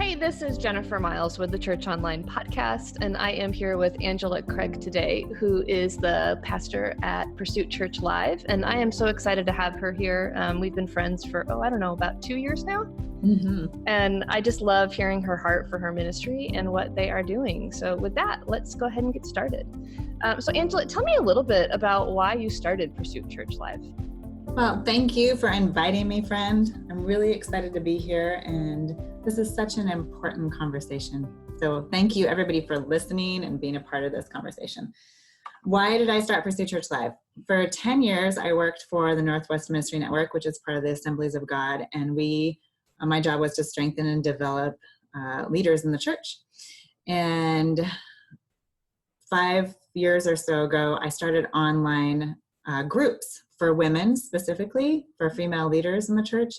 Hey, this is Jennifer Miles with the Church Online podcast, and I am here with Angela Craig today, who is the pastor at Pursuit Church Live, and I am so excited to have her here. We've been friends for, about 2 years now, and I just love hearing her heart for her ministry and what they are doing. So with that, let's go ahead and get started. So Angela, tell me a little bit about why you started Pursuit Church Live. Well, thank you for inviting me, friend. I'm really excited to be here, and this is such an important conversation. So thank you, everybody, for listening and being a part of this conversation. Why did I start Pursuit Church Live? For 10 years, I worked for the Northwest Ministry Network, which is part of the Assemblies of God, and my job was to strengthen and develop leaders in the church. And 5 years or so ago, I started online groups for women, specifically for female leaders in the church.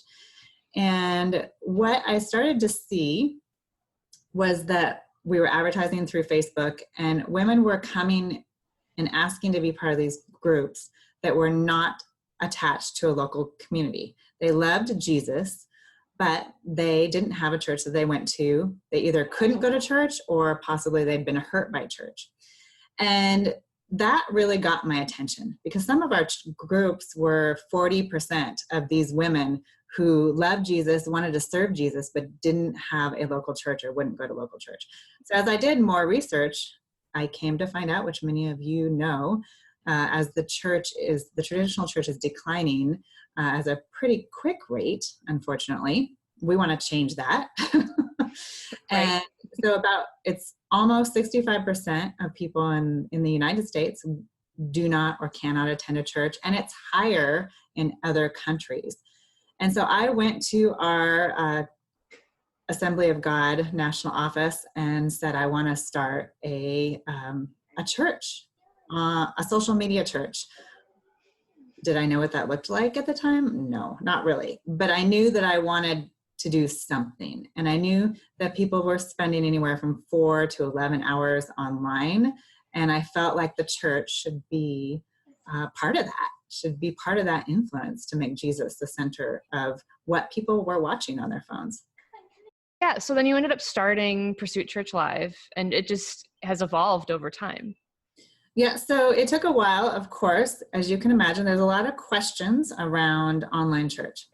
And what I started to see was that we were advertising through Facebook, and women were coming and asking to be part of these groups that were not attached to a local community. They loved Jesus, but they didn't have a church that they went to. They either couldn't go to church or possibly they'd been hurt by church. And that really got my attention, because some of our groups were 40% of these women who loved Jesus, wanted to serve Jesus, but didn't have a local church or wouldn't go to local church. So as I did more research, I came to find out, which many of you know, as the traditional church is declining as a pretty quick rate, unfortunately. We want to change that. And so it's almost 65% of people in the United States do not or cannot attend a church, and it's higher in other countries. And so I went to our Assembly of God national office and said, I want to start a church, a social media church. Did I know what that looked like at the time? No, not really. But I knew that I wanted to do something. And I knew that people were spending anywhere from 4 to 11 hours online. And I felt like the church should be part of that influence to make Jesus the center of what people were watching on their phones. Yeah, so then you ended up starting Pursuit Church Live, and it just has evolved over time. Yeah, so it took a while, of course. As you can imagine, there's a lot of questions around online church.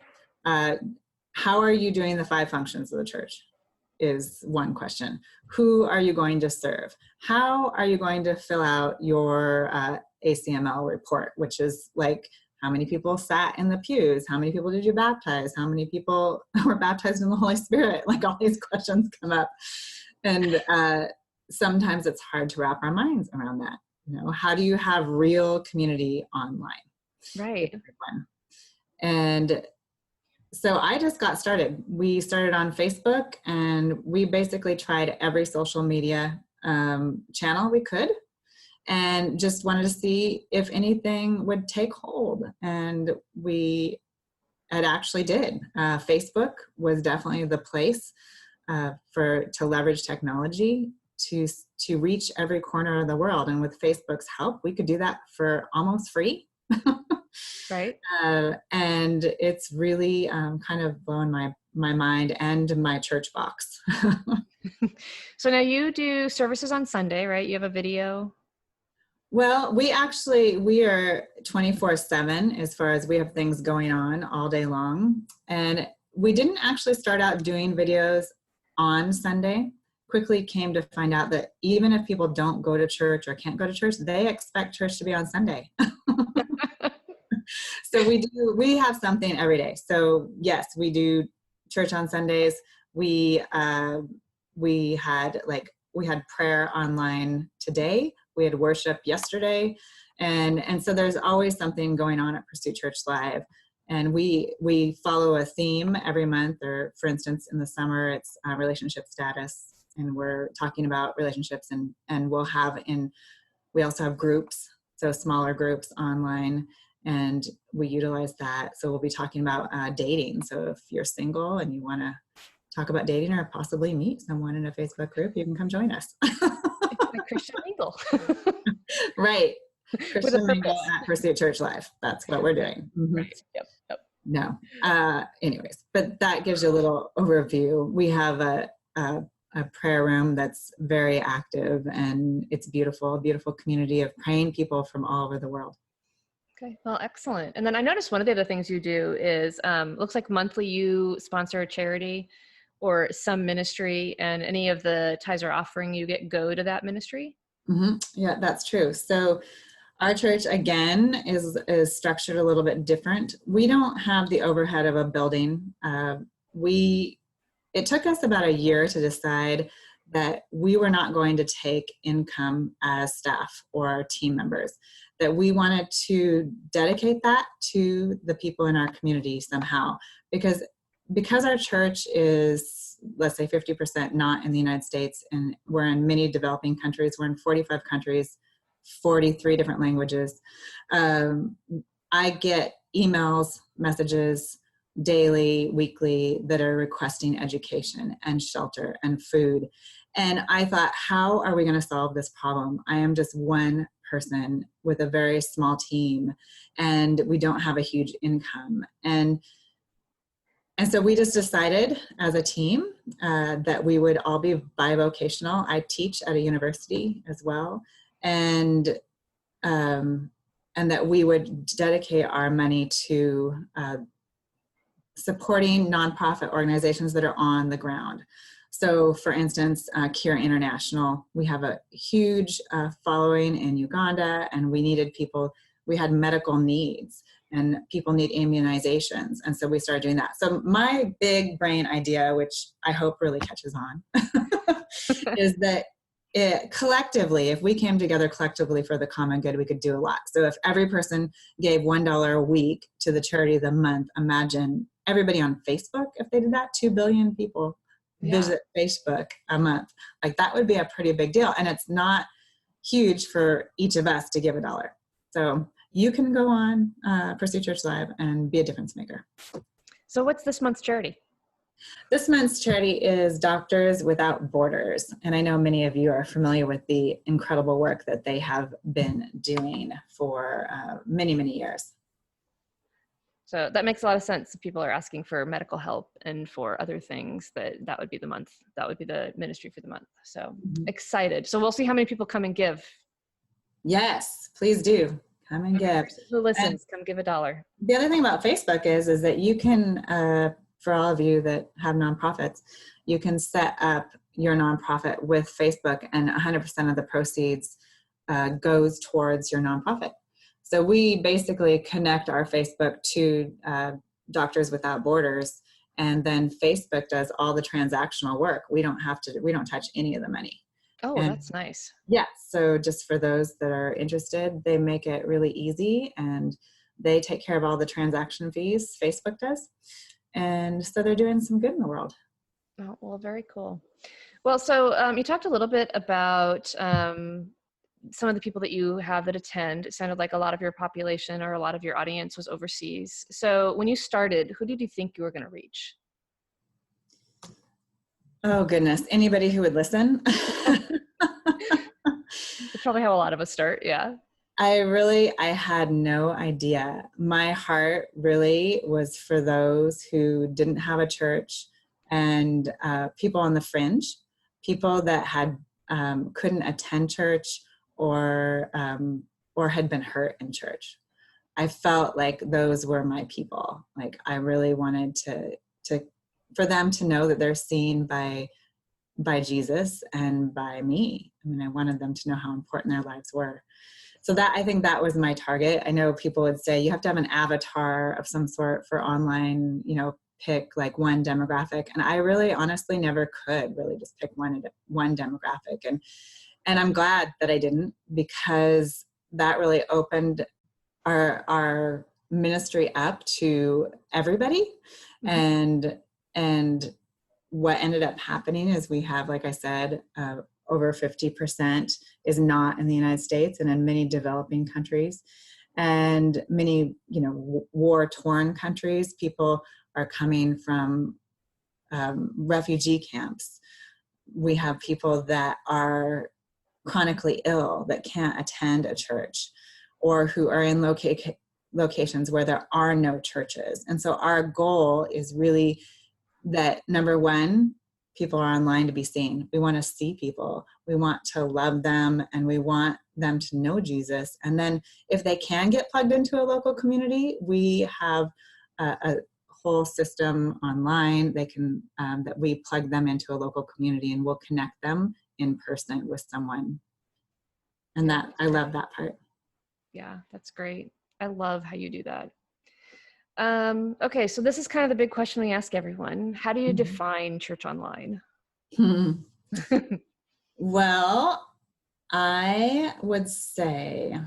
How are you doing the 5 functions of the church is one question. Who are you going to serve? How are you going to fill out your ACML report, which is like how many people sat in the pews? How many people did you baptize? How many people were baptized in the Holy Spirit? Like, all these questions come up. And sometimes it's hard to wrap our minds around that. You know, how do you have real community online? Right. And so I just got started. We started on Facebook, and we basically tried every social media channel we could, and just wanted to see if anything would take hold. And it actually did. Facebook was definitely the place to leverage technology to reach every corner of the world. And with Facebook's help, we could do that for almost free. Right. And it's really kind of blown my mind and my church box. So now you do services on Sunday, right? You have a video? Well, we are 24/7 as far as we have things going on all day long. And we didn't actually start out doing videos on Sunday. Quickly came to find out that even if people don't go to church or can't go to church, they expect church to be on Sunday. So we have something every day. So yes, we do church on Sundays. We had prayer online today. We had worship yesterday. And so there's always something going on at Pursuit Church Live. And we follow a theme every month, or for instance, in the summer, it's relationship status. And we're talking about relationships, and we also have groups, so smaller groups online, and we utilize that. So we'll be talking about dating. So if you're single and you want to talk about dating or possibly meet someone in a Facebook group, you can come join us. It's like Christian Mingle. Right. Christian Mingle at Pursuit Church Live. That's what we're doing. Mm-hmm. Right. Yep. No. Anyways, but that gives you a little overview. We have a prayer room that's very active, and it's beautiful, a beautiful community of praying people from all over the world. Okay, well, excellent. And then I noticed one of the other things you do is, looks like monthly you sponsor a charity or some ministry, and any of the tithes or offering you get go to that ministry. Mm-hmm. Yeah, that's true. So our church, again, is structured a little bit different. We don't have the overhead of a building. It took us about a year to decide that we were not going to take income as staff or team members, that we wanted to dedicate that to the people in our community somehow. Because our church is, let's say, 50% not in the United States, and we're in many developing countries. We're in 45 countries, 43 different languages. I get emails, messages daily, weekly, that are requesting education and shelter and food. And I thought, how are we going to solve this problem? I am just one person with a very small team, and we don't have a huge income. And so we just decided as a team that we would all be bivocational. I teach at a university as well. And that we would dedicate our money to supporting nonprofit organizations that are on the ground. So, for instance, Cure International, we have a huge following in Uganda, and we needed people. We had medical needs, and people need immunizations, and so we started doing that. So my big brain idea, which I hope really catches on, is that collectively, if we came together collectively for the common good, we could do a lot. So if every person gave $1 a week to the charity of the month, imagine everybody on Facebook, if they did that. 2 billion people visit Facebook a month. Like, that would be a pretty big deal. And it's not huge for each of us to give $1. So you can go on Pursue Church Live and be a difference maker. So what's this month's charity? This month's charity is Doctors Without Borders. And I know many of you are familiar with the incredible work that they have been doing for many, many years. So that makes a lot of sense. People are asking for medical help and for other things, that would be the month. That would be the ministry for the month. So excited. So we'll see how many people come and give. Yes, please do. Come and give. Who listens, come give $1. The other thing about Facebook is that you can, for all of you that have nonprofits, you can set up your nonprofit with Facebook, and 100% of the proceeds goes towards your nonprofit. So we basically connect our Facebook to Doctors Without Borders, and then Facebook does all the transactional work. We don't touch any of the money. Oh, and that's nice. Yeah. So just for those that are interested, they make it really easy, and they take care of all the transaction fees. Facebook does. And so they're doing some good in the world. Oh, well, very cool. Well, so you talked a little bit about some of the people that you have that attend. It sounded like a lot of your population or a lot of your audience was overseas. So when you started, who did you think you were going to reach? Oh, goodness. Anybody who would listen. That's probably how a lot of us start. Yeah. I had no idea. My heart really was for those who didn't have a church, and people on the fringe, people that had couldn't attend church or had been hurt in church. I felt like those were my people. Like, I really wanted to for them to know that they're seen by Jesus and by me. I mean, I wanted them to know how important their lives were. So I think that was my target. I know people would say you have to have an avatar of some sort for online, pick like one demographic. And I really honestly never could really just pick one demographic. And I'm glad that I didn't, because that really opened our ministry up to everybody. Mm-hmm. And what ended up happening is we have, like I said, over 50% is not in the United States and in many developing countries, and many, war-torn countries. People are coming from refugee camps. We have people that are chronically ill that can't attend a church, or who are in locations where there are no churches. And so our goal is really that, number one, people are online to be seen. We want to see people. We want to love them, and we want them to know Jesus. And then if they can get plugged into a local community, we have a whole system online. They can that we plug them into a local community, and we'll connect them in person with someone. And that I love that part. Yeah, that's great. I love how you do that. Okay, so this is kind of the big question we ask everyone. How do you define church online? Well, I would say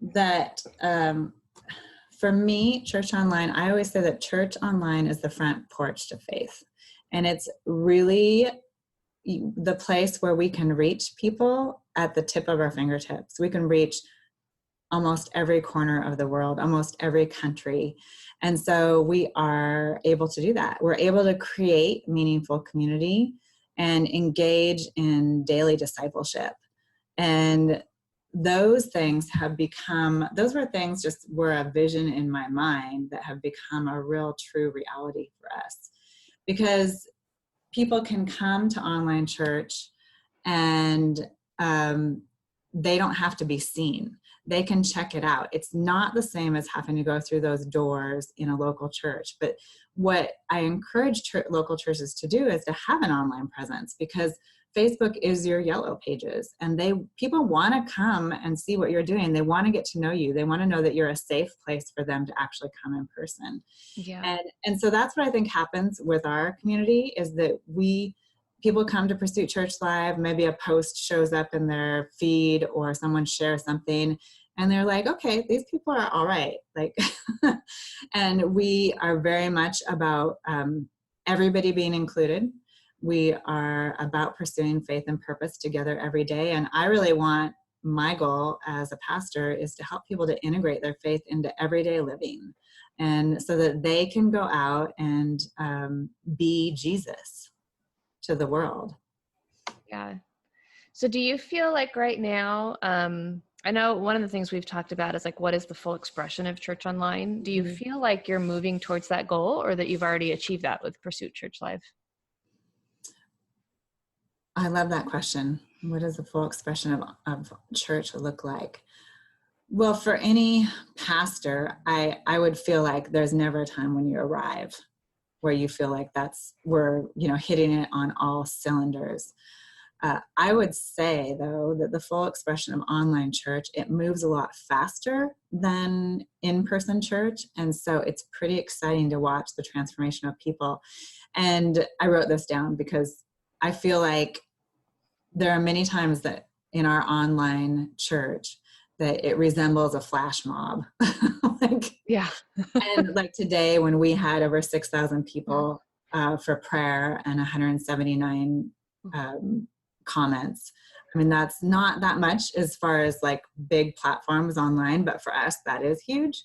that for me, church online, I always say that church online is the front porch to faith. And it's really the place where we can reach people at the tip of our fingertips. We can reach almost every corner of the world, almost every country. And so we are able to do that. We're able to create meaningful community and engage in daily discipleship. And those things have become, those were things just were a vision in my mind that have become a real true reality for us. Because people can come to online church and they don't have to be seen. They can check it out. It's not the same as having to go through those doors in a local church. But what I encourage local churches to do is to have an online presence, because Facebook is your yellow pages, and people want to come and see what you're doing. They want to get to know you. They want to know that you're a safe place for them to actually come in person. Yeah. And so that's what I think happens with our community, is that people come to Pursuit Church Live, maybe a post shows up in their feed or someone shares something, and they're like, okay, these people are all right. Like, and we are very much about everybody being included. We are about pursuing faith and purpose together every day. And I really want, my goal as a pastor is to help people to integrate their faith into everyday living, and so that they can go out and be Jesus to the world. Yeah. So do you feel like right now, I know one of the things we've talked about is like, what is the full expression of church online? Do you feel like you're moving towards that goal, or that you've already achieved that with Pursuit Church Live? I love that question. What does the full expression of church look like? Well, for any pastor, I would feel like there's never a time when you arrive where you feel like we're hitting it on all cylinders. I would say, though, that the full expression of online church, it moves a lot faster than in-person church. And so it's pretty exciting to watch the transformation of people. And I wrote this down because I feel like there are many times that in our online church that it resembles a flash mob. Yeah. And like today, when we had over 6,000 people for prayer and 179 comments. I mean, that's not that much as far as like big platforms online, but for us, that is huge.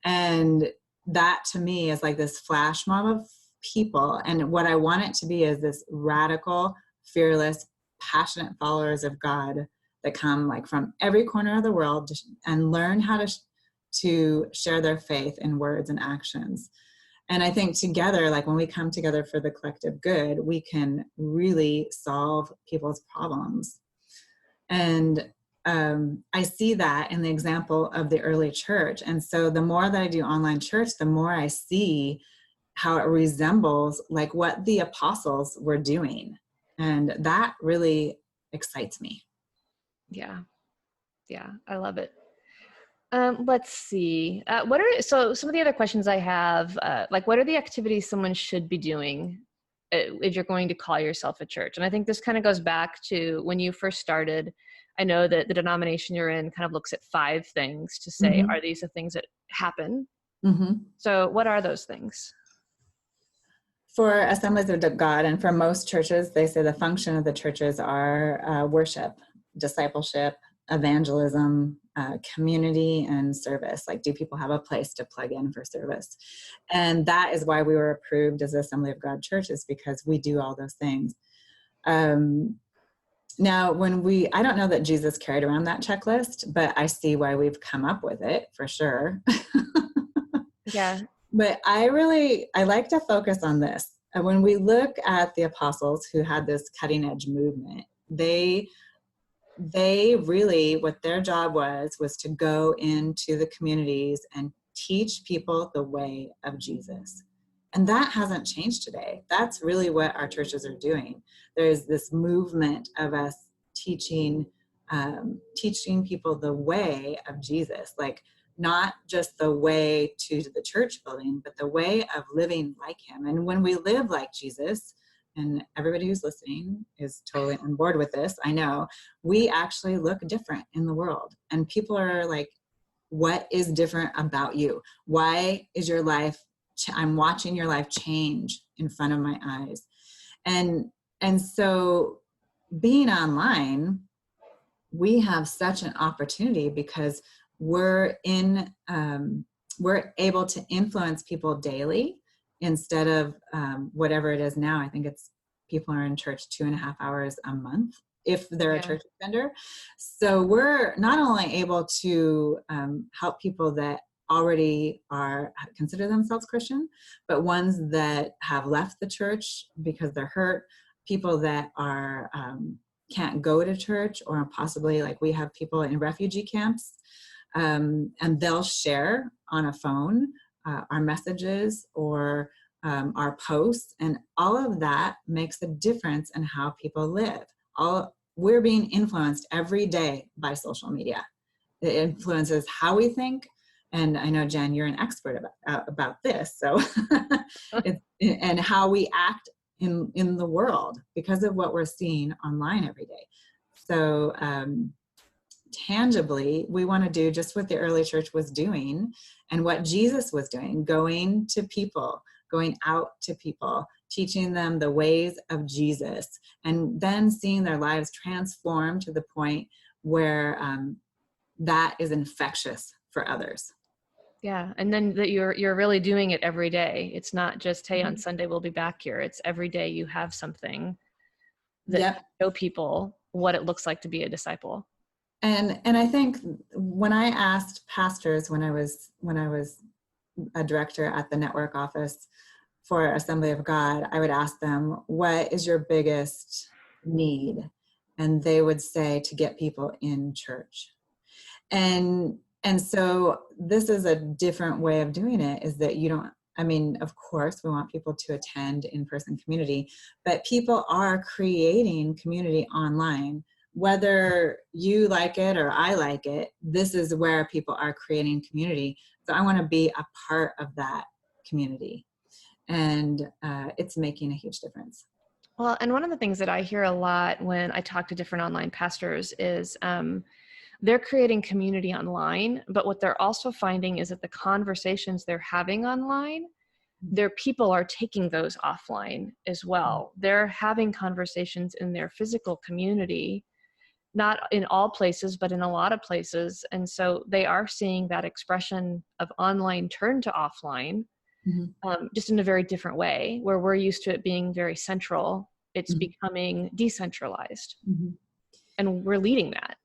And that to me is like this flash mob of people. And what I want it to be is this radical, fearless, passionate followers of God that come like from every corner of the world and learn how to share their faith in words and actions. And I think together, like when we come together for the collective good, we can really solve people's problems. And I see that in the example of the early church. And so the more that I do online church, the more I see how it resembles like what the apostles were doing. And that really excites me. Yeah. Yeah. I love it. Let's see. So some of the other questions I have, like what are the activities someone should be doing if you're going to call yourself a church? And I think this kind of goes back to when you first started. I know that the denomination you're in kind of looks at 5 things to say, are these the things that happen? So what are those things? For Assemblies of God and for most churches, they say the function of the churches are worship, discipleship, evangelism, community, and service. Like, do people have a place to plug in for service? And that is why we were approved as Assembly of God Church, is because we do all those things. Now, I don't know that Jesus carried around that checklist, but I see why we've come up with it for sure. Yeah. But I like to focus on this. when we look at the apostles who had this cutting edge movement, they really, what their job was to go into the communities and teach people the way of Jesus. And that hasn't changed today. That's really what our churches are doing. There's this movement of us teaching people the way of Jesus, like not just the way to the church building, but the way of living like him. And when we live like Jesus, and everybody who's listening is totally on board with this, I know, we actually look different in the world. And people are like, what is different about you? Why is your life, I'm watching your life change in front of my eyes. And so being online, we have such an opportunity because we're able to influence people daily instead of whatever it is now. I think it's people are in church 2.5 hours a month if they're a church offender. So we're not only able to help people that already consider themselves Christian, but ones that have left the church because they're hurt, people that are can't go to church, or possibly like we have people in refugee camps, and they'll share on a phone our messages or our posts, and all of that makes a difference in how people live. We're being influenced every day by social media. It influences how we think, and I know, Jen, you're an expert about this, so and how we act in the world because of what we're seeing online every day. So tangibly, we want to do just what the early church was doing and what Jesus was doing, going to people, going out to people, teaching them the ways of Jesus, and then seeing their lives transform to the point where that is infectious for others. Yeah, and then that you're really doing it every day. It's not just, hey, on Sunday we'll be back here. It's every day you have something that show people what it looks like to be a disciple. And I think when I asked pastors when I was a director at the network office for Assembly of God, I would ask them, what is your biggest need? And they would say, to get people in church. And so this is a different way of doing it, is that of course, we want people to attend in-person community, but people are creating community online. Whether you like it or I like it, this is where people are creating community. So I want to be a part of that community. And it's making a huge difference. Well, and one of the things that I hear a lot when I talk to different online pastors is they're creating community online, but what they're also finding is that the conversations they're having online, their people are taking those offline as well. They're having conversations in their physical community, not in all places, but in a lot of places. And so they are seeing that expression of online turn to offline, just in a very different way, where we're used to it being very central. It's becoming decentralized. And we're leading that.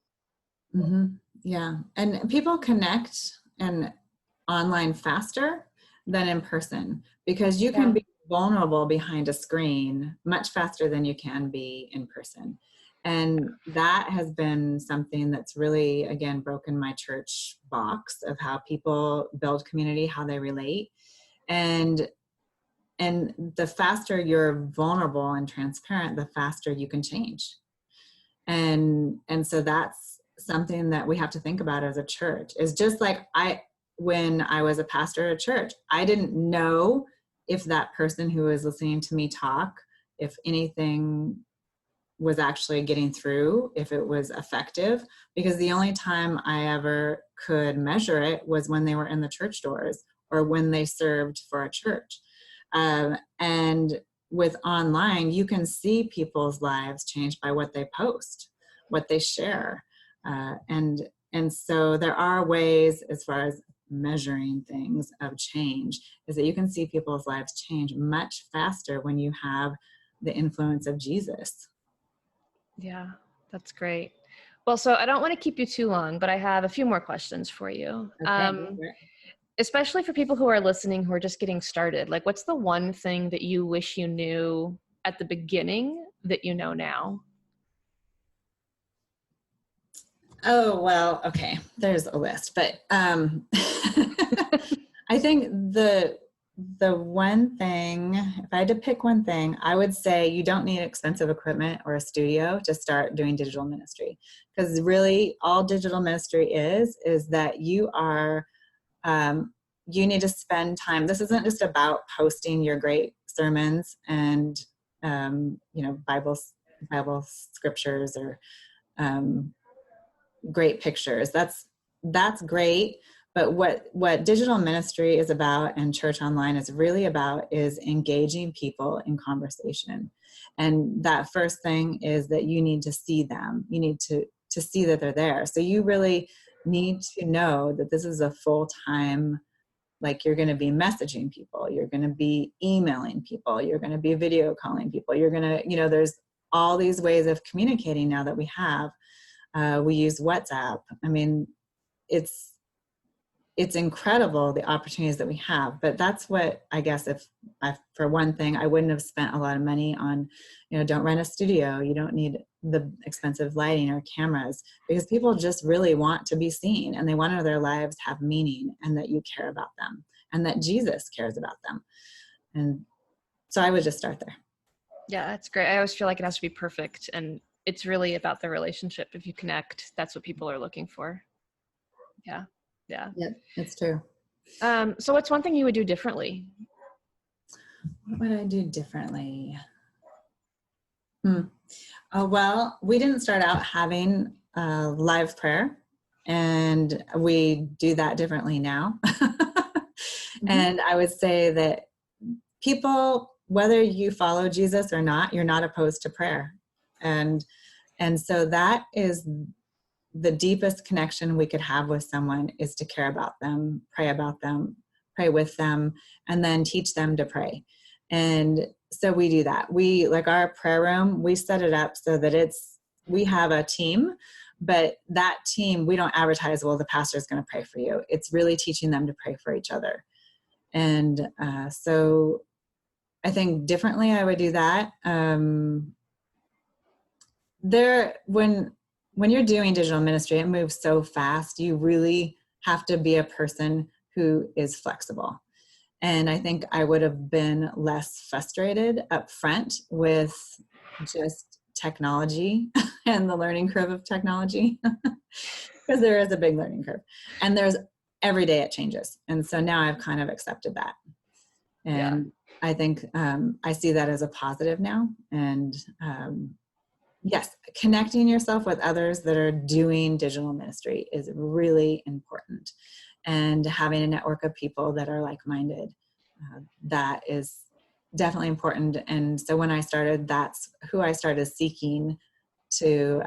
Yeah. And people connect and online faster than in person, because you can be vulnerable behind a screen much faster than you can be in person. And that has been something that's really, again, broken my church box of how people build community, how they relate. And the faster you're vulnerable and transparent, the faster you can change. And so that's something that we have to think about as a church. Is just like when I was a pastor at a church, I didn't know if that person who was listening to me talk, if anything was actually getting through, if it was effective, because the only time I ever could measure it was when they were in the church doors or when they served for a church. And with online, you can see people's lives changed by what they post, what they share. And so there are ways, as far as measuring things, of change, is that you can see people's lives change much faster when you have the influence of Jesus. Yeah, that's great. Well, so I don't want to keep you too long, but I have a few more questions for you. Okay. Especially for people who are listening, who are just getting started, like what's the one thing that you wish you knew at the beginning that you know now? Oh, well, okay. There's a list, but I think the one thing, if I had to pick one thing, I would say you don't need expensive equipment or a studio to start doing digital ministry. Because really all digital ministry is that you are, you need to spend time. This isn't just about posting your great sermons and, Bible scriptures or great pictures. That's great. But what digital ministry is about and church online is really about is engaging people in conversation. And that first thing is that you need to see them. You need to see that they're there. So you really need to know that this is a full-time, like you're going to be messaging people, you're going to be emailing people, you're going to be video calling people, you're going to, there's all these ways of communicating now that we have. We use WhatsApp. I mean, it's incredible the opportunities that we have. But that's what I guess for one thing, I wouldn't have spent a lot of money on, don't rent a studio. You don't need the expensive lighting or cameras, because people just really want to be seen and they want to know their lives have meaning and that you care about them and that Jesus cares about them. And so I would just start there. Yeah, that's great. I always feel like it has to be perfect, and it's really about the relationship. If you connect, that's what people are looking for. Yeah. Yeah, it's true. So what's one thing you would do differently? What would I do differently? Well, we didn't start out having live prayer, and we do that differently now. And I would say that people, whether you follow Jesus or not, you're not opposed to prayer. And so that is the deepest connection we could have with someone, is to care about them, pray with them, and then teach them to pray. And so we do that. We, like our prayer room, we set it up so that we have a team, but that team, we don't advertise, well, the pastor is going to pray for you. It's really teaching them to pray for each other. And so I think differently I would do that. When you're doing digital ministry, it moves so fast. You really have to be a person who is flexible. And I think I would have been less frustrated up front with just technology and the learning curve of technology, because there is a big learning curve. And every day it changes. And so now I've kind of accepted that. And I think I see that as a positive now. And yes, connecting yourself with others that are doing digital ministry is really important. And having a network of people that are like-minded, that is definitely important. And so when I started, that's who I started seeking to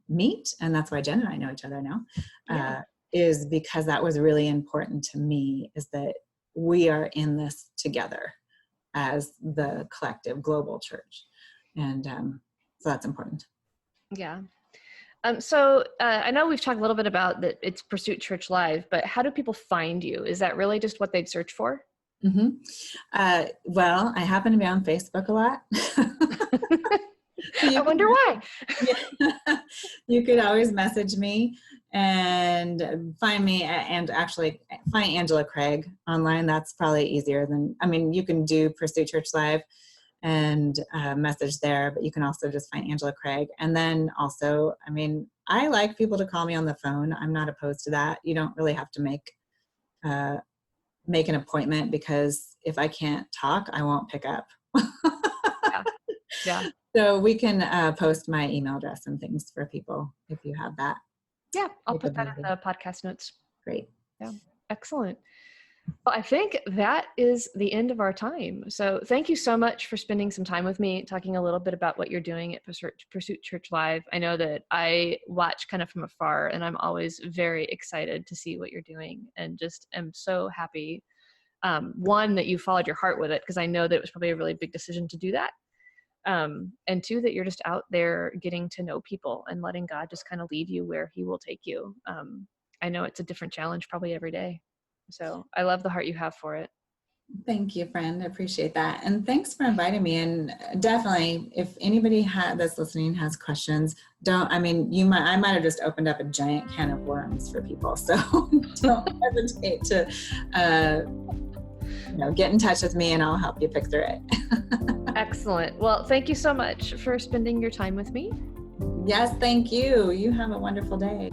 meet. And that's why Jen and I know each other now, is because that was really important to me, is that we are in this together as the collective global church. And so that's important. Yeah. So I know we've talked a little bit about that it's Pursuit Church Live, but how do people find you? Is that really just what they'd search for? Well, I happen to be on Facebook a lot. I wonder why. You could always message me and find me, and actually find Angela Craig online. That's probably easier you can do Pursuit Church Live and message there, but you can also just find Angela Craig. And then also, I like people to call me on the phone. I'm not opposed to that. You don't really have to make an appointment, because if I can't talk, I won't pick up. Yeah. So we can post my email address and things for people if you have that. Yeah, I'll put that in the podcast notes. Great. Yeah, excellent. Well, I think that is the end of our time. So thank you so much for spending some time with me, talking a little bit about what you're doing at Pursuit Church Live. I know that I watch kind of from afar, and I'm always very excited to see what you're doing, and just am so happy, one, that you followed your heart with it, because I know that it was probably a really big decision to do that. And two, that you're just out there getting to know people and letting God just kind of lead you where he will take you. I know it's a different challenge probably every day. So I love the heart you have for it. Thank you, friend. I appreciate that. And thanks for inviting me. And definitely, if anybody that's listening has questions, I might have just opened up a giant can of worms for people. So don't hesitate to, get in touch with me and I'll help you pick through it. Excellent. Well, thank you so much for spending your time with me. Yes, thank you. You have a wonderful day.